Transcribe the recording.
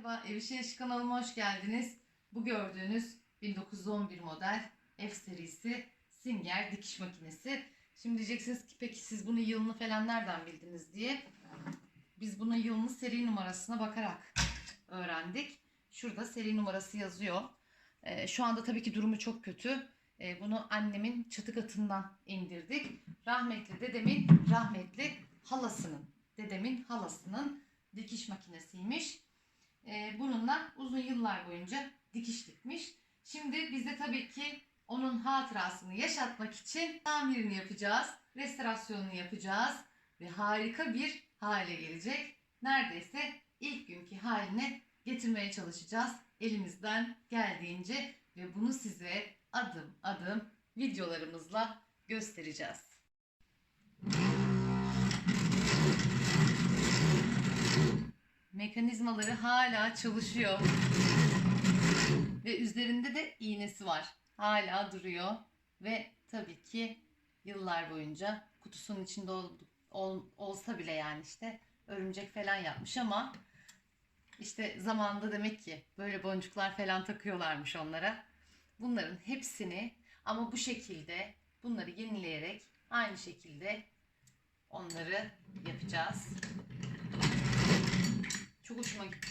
Merhaba, Ev İşi Yaşı kanalıma hoş geldiniz. Bu gördüğünüz 1911 model F serisi Singer dikiş makinesi. Şimdi diyeceksiniz ki peki siz bunun yılını falan nereden bildiniz diye. Biz bunun yılını seri numarasına bakarak öğrendik. Şurada seri numarası yazıyor. Şu anda tabii ki durumu çok kötü. Bunu annemin çatı katından indirdik. Rahmetli dedemin dedemin halasının dikiş makinesiymiş. Bununla uzun yıllar boyunca dikiş dikmiş. Şimdi biz de tabii ki onun hatırasını yaşatmak için tamirini yapacağız, restorasyonunu yapacağız ve harika bir hale gelecek. Neredeyse ilk günkü haline getirmeye çalışacağız elimizden geldiğince ve bunu size adım adım videolarımızla göstereceğiz. Mekanizmaları hala çalışıyor. Ve üzerinde de iğnesi var. Hala duruyor. Ve tabii ki yıllar boyunca kutusunun içinde olsa bile yani işte örümcek falan yapmış ama işte zamanında demek ki böyle boncuklar falan takıyorlarmış onlara. Bunların hepsini ama bu şekilde bunları yenileyerek aynı şekilde onları yapacağız. Çok hoşuma gitti.